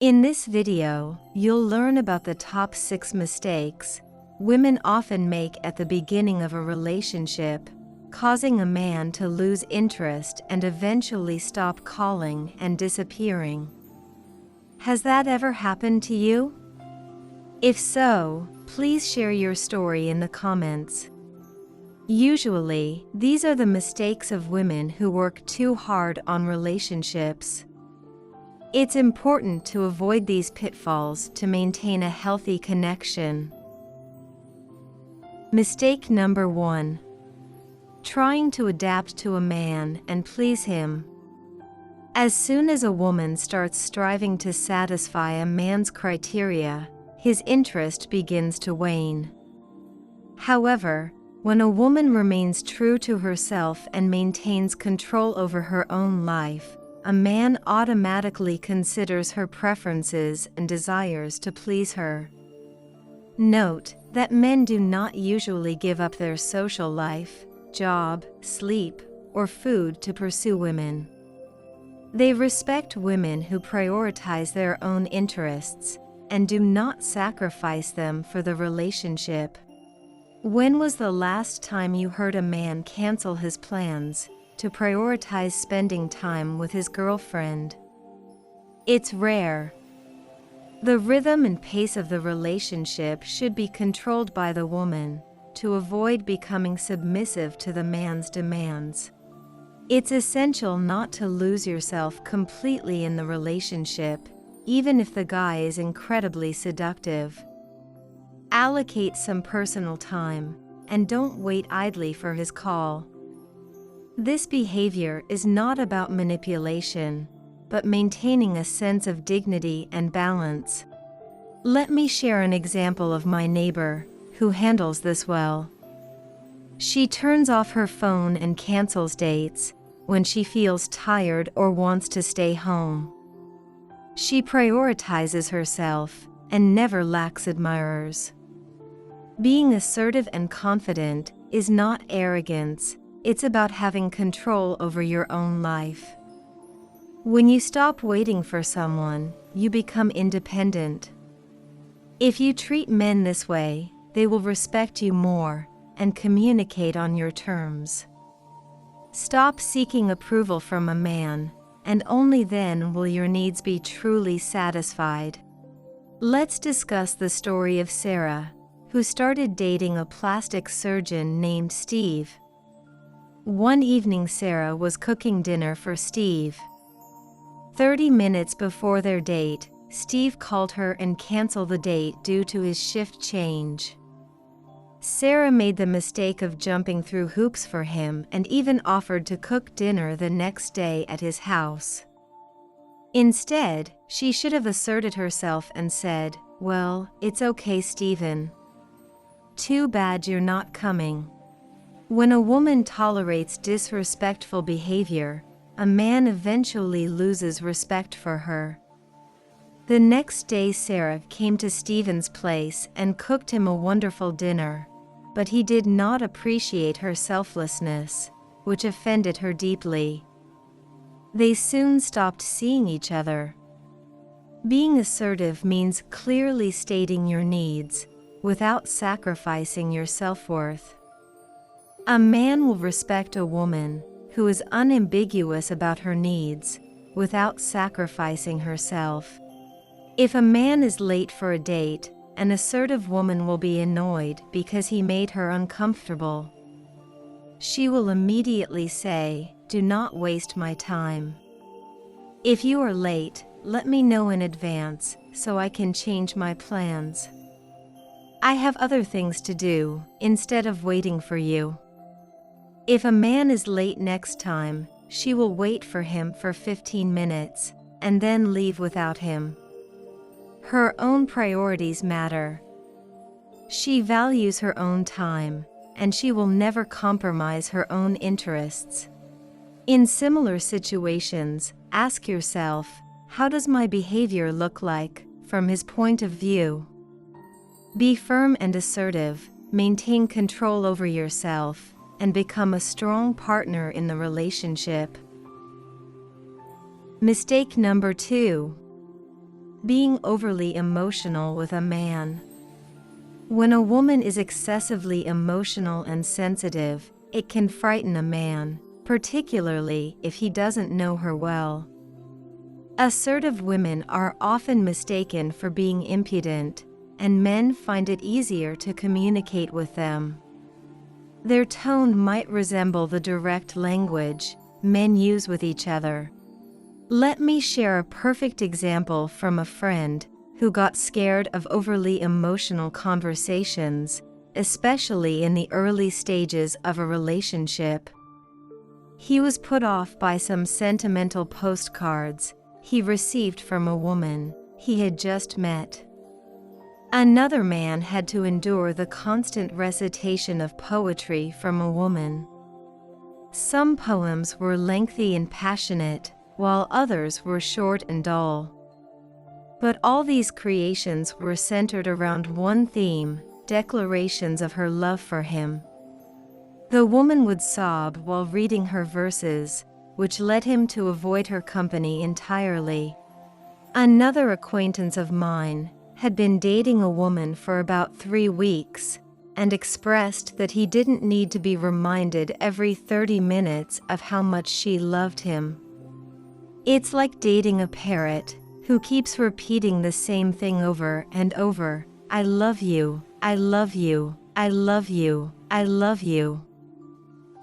In this video, you'll learn about the top 6 mistakes women often make at the beginning of a relationship, causing a man to lose interest and eventually stop calling and disappearing. Has that ever happened to you? If so, please share your story in the comments. Usually, these are the mistakes of women who work too hard on relationships. It's important to avoid these pitfalls to maintain a healthy connection. Mistake number 1. Trying to adapt to a man and please him. As soon as a woman starts striving to satisfy a man's criteria, his interest begins to wane. However, when a woman remains true to herself and maintains control over her own life, a man automatically considers her preferences and desires to please her. Note that men do not usually give up their social life, job, sleep, or food to pursue women. They respect women who prioritize their own interests and do not sacrifice them for the relationship. When was the last time you heard a man cancel his plans to prioritize spending time with his girlfriend? It's rare. The rhythm and pace of the relationship should be controlled by the woman to avoid becoming submissive to the man's demands. It's essential not to lose yourself completely in the relationship, even if the guy is incredibly seductive. Allocate some personal time, and don't wait idly for his call. This behavior is not about manipulation, but maintaining a sense of dignity and balance. Let me share an example of my neighbor, who handles this well. She turns off her phone and cancels dates when she feels tired or wants to stay home. She prioritizes herself and never lacks admirers. Being assertive and confident is not arrogance, it's about having control over your own life. When you stop waiting for someone, you become independent. If you treat men this way, they will respect you more and communicate on your terms. Stop seeking approval from a man, and only then will your needs be truly satisfied. Let's discuss the story of Sarah, who started dating a plastic surgeon named Steve. One evening, Sarah was cooking dinner for Steve. 30 minutes before their date, Steve called her and canceled the date due to his shift change. Sarah made the mistake of jumping through hoops for him and even offered to cook dinner the next day at his house. Instead, she should have asserted herself and said, "Well, it's okay, Steven. Too bad you're not coming." When a woman tolerates disrespectful behavior, a man eventually loses respect for her. The next day, Sarah came to Steven's place and cooked him a wonderful dinner, but he did not appreciate her selflessness, which offended her deeply. They soon stopped seeing each other. Being assertive means clearly stating your needs, without sacrificing your self-worth. A man will respect a woman who is unambiguous about her needs, without sacrificing herself. If a man is late for a date, an assertive woman will be annoyed because he made her uncomfortable. She will immediately say, "Do not waste my time. If you are late, let me know in advance so I can change my plans. I have other things to do instead of waiting for you." If a man is late next time, she will wait for him for 15 minutes and then leave without him. Her own priorities matter. She values her own time, and she will never compromise her own interests. In similar situations, ask yourself, how does my behavior look like from his point of view? Be firm and assertive, maintain control over yourself, and become a strong partner in the relationship. Mistake number 2. Being overly emotional with a man. When a woman is excessively emotional and sensitive, it can frighten a man, particularly if he doesn't know her well. Assertive women are often mistaken for being impudent, and men find it easier to communicate with them. Their tone might resemble the direct language men use with each other. Let me share a perfect example from a friend who got scared of overly emotional conversations, especially in the early stages of a relationship. He was put off by some sentimental postcards he received from a woman he had just met. Another man had to endure the constant recitation of poetry from a woman. Some poems were lengthy and passionate, while others were short and dull. But all these creations were centered around one theme: declarations of her love for him. The woman would sob while reading her verses, which led him to avoid her company entirely. Another acquaintance of mine had been dating a woman for about 3 weeks, and expressed that he didn't need to be reminded every 30 minutes of how much she loved him. It's like dating a parrot who keeps repeating the same thing over and over: I love you, I love you, I love you, I love you.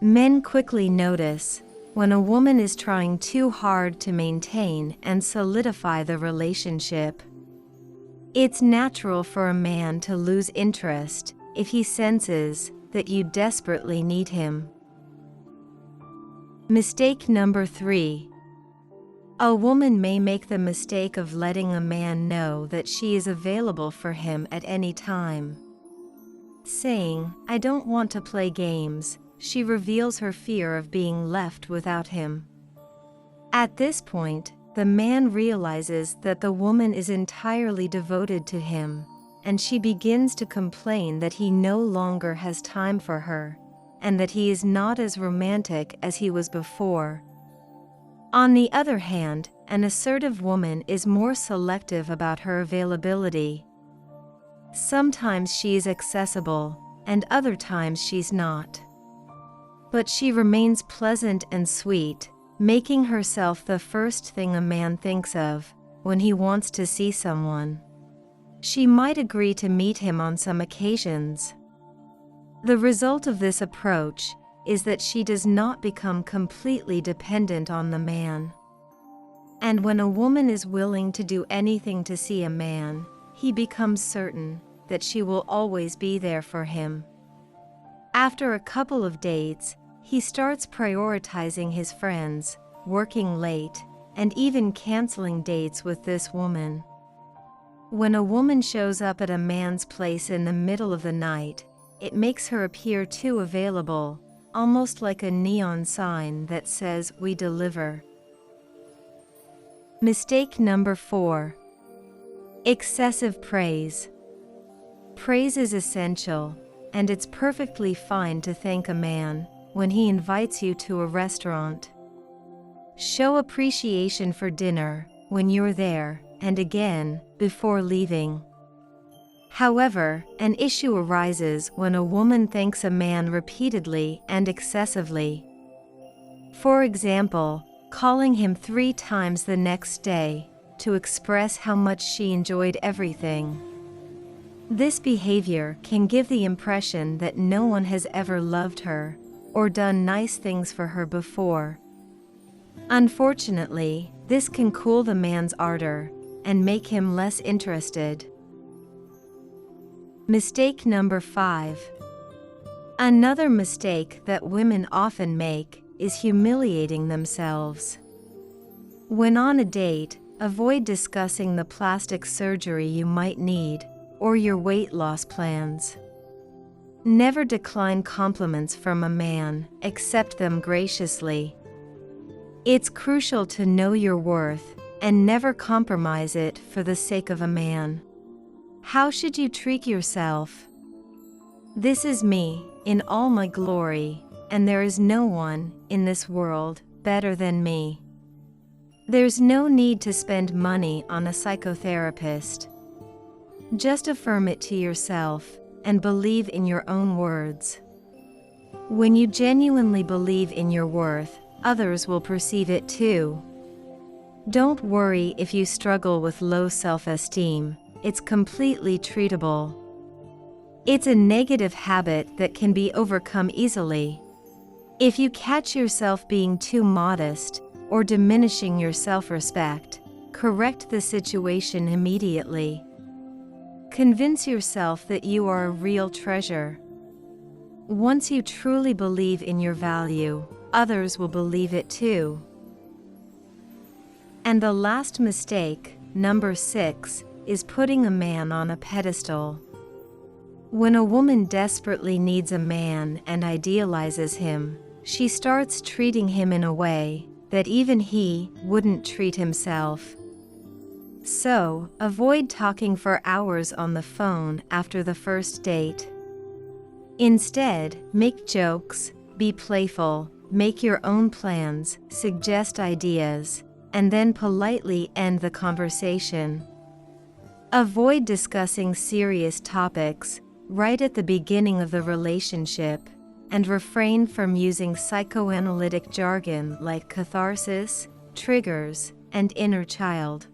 Men quickly notice when a woman is trying too hard to maintain and solidify the relationship. It's natural for a man to lose interest if he senses that you desperately need him. Mistake number 3. A woman may make the mistake of letting a man know that she is available for him at any time. Saying, "I don't want to play games," she reveals her fear of being left without him. At this point, the man realizes that the woman is entirely devoted to him, and she begins to complain that he no longer has time for her, and that he is not as romantic as he was before. On the other hand, an assertive woman is more selective about her availability. Sometimes she is accessible, and other times she's not. But she remains pleasant and sweet, making herself the first thing a man thinks of when he wants to see someone. She might agree to meet him on some occasions. The result of this approach is that she does not become completely dependent on the man. And when a woman is willing to do anything to see a man, he becomes certain that she will always be there for him. After a couple of dates, he starts prioritizing his friends, working late, and even canceling dates with this woman. When a woman shows up at a man's place in the middle of the night, it makes her appear too available, almost like a neon sign that says, "We deliver." Mistake number 4. Excessive praise. Praise is essential, and it's perfectly fine to thank a man when he invites you to a restaurant. Show appreciation for dinner when you're there, and again before leaving. However, an issue arises when a woman thanks a man repeatedly and excessively. For example, calling him 3 times the next day to express how much she enjoyed everything. This behavior can give the impression that no one has ever loved her or done nice things for her before. Unfortunately, this can cool the man's ardor and make him less interested. Mistake number 5. Another mistake that women often make is humiliating themselves. When on a date, avoid discussing the plastic surgery you might need or your weight loss plans. Never decline compliments from a man, accept them graciously. It's crucial to know your worth and never compromise it for the sake of a man. How should you treat yourself? "This is me, in all my glory, and there is no one in this world better than me." There's no need to spend money on a psychotherapist. Just affirm it to yourself and believe in your own words. When you genuinely believe in your worth, others will perceive it too. Don't worry if you struggle with low self-esteem, it's completely treatable. It's a negative habit that can be overcome easily. If you catch yourself being too modest or diminishing your self-respect, correct the situation immediately. Convince yourself that you are a real treasure. Once you truly believe in your value, others will believe it too. And the last mistake, number 6, is putting a man on a pedestal. When a woman desperately needs a man and idealizes him, she starts treating him in a way that even he wouldn't treat himself. So, avoid talking for hours on the phone after the first date. Instead, make jokes, be playful, make your own plans, suggest ideas, and then politely end the conversation. Avoid discussing serious topics right at the beginning of the relationship, and refrain from using psychoanalytic jargon like catharsis, triggers, and inner child.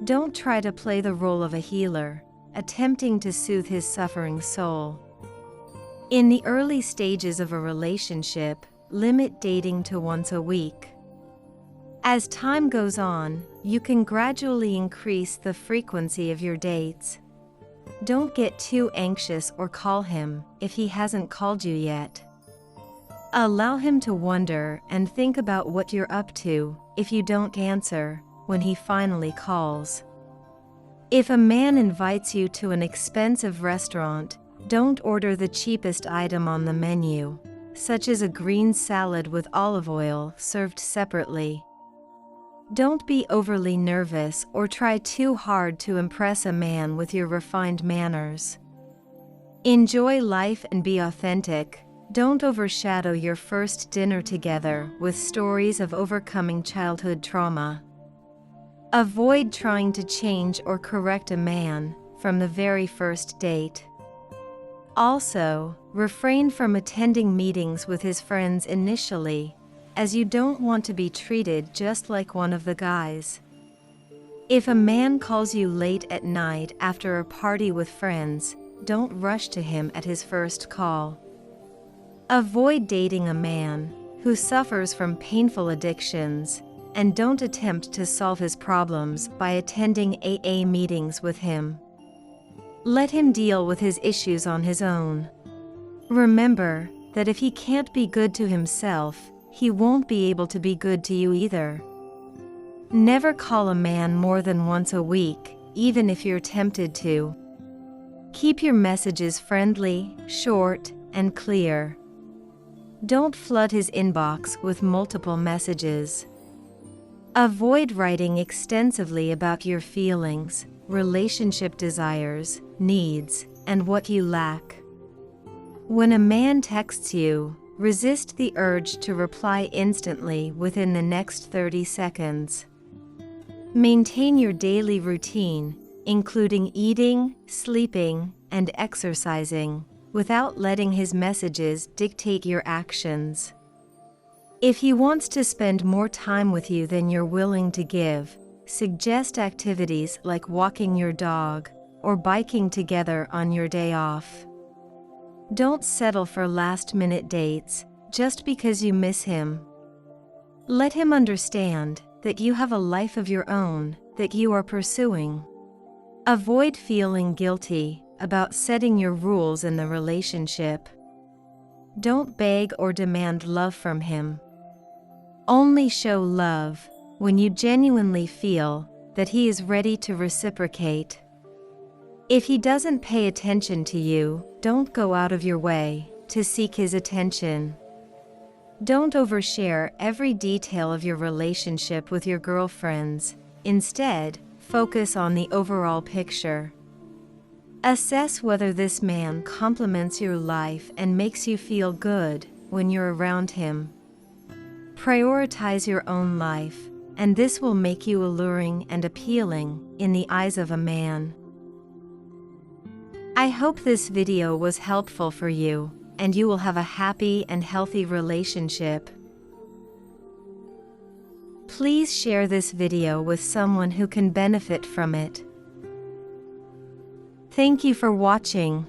Don't try to play the role of a healer, attempting to soothe his suffering soul. In the early stages of a relationship, limit dating to once a week. As time goes on, you can gradually increase the frequency of your dates. Don't get too anxious or call him if he hasn't called you yet. Allow him to wonder and think about what you're up to if you don't answer when he finally calls. If a man invites you to an expensive restaurant, don't order the cheapest item on the menu, such as a green salad with olive oil served separately. Don't be overly nervous or try too hard to impress a man with your refined manners. Enjoy life and be authentic. Don't overshadow your first dinner together with stories of overcoming childhood trauma. Avoid trying to change or correct a man from the very first date. Also, refrain from attending meetings with his friends initially, as you don't want to be treated just like one of the guys. If a man calls you late at night after a party with friends, don't rush to him at his first call. Avoid dating a man who suffers from painful addictions, and don't attempt to solve his problems by attending AA meetings with him. Let him deal with his issues on his own. Remember that if he can't be good to himself, he won't be able to be good to you either. Never call a man more than once a week, even if you're tempted to. Keep your messages friendly, short, and clear. Don't flood his inbox with multiple messages. Avoid writing extensively about your feelings, relationship desires, needs, and what you lack. When a man texts you, resist the urge to reply instantly within the next 30 seconds. Maintain your daily routine, including eating, sleeping, and exercising, without letting his messages dictate your actions. If he wants to spend more time with you than you're willing to give, suggest activities like walking your dog or biking together on your day off. Don't settle for last-minute dates just because you miss him. Let him understand that you have a life of your own that you are pursuing. Avoid feeling guilty about setting your rules in the relationship. Don't beg or demand love from him. Only show love when you genuinely feel that he is ready to reciprocate. If he doesn't pay attention to you, don't go out of your way to seek his attention. Don't overshare every detail of your relationship with your girlfriends. Instead, focus on the overall picture. Assess whether this man complements your life and makes you feel good when you're around him. Prioritize your own life, and this will make you alluring and appealing in the eyes of a man. I hope this video was helpful for you, and you will have a happy and healthy relationship. Please share this video with someone who can benefit from it. Thank you for watching.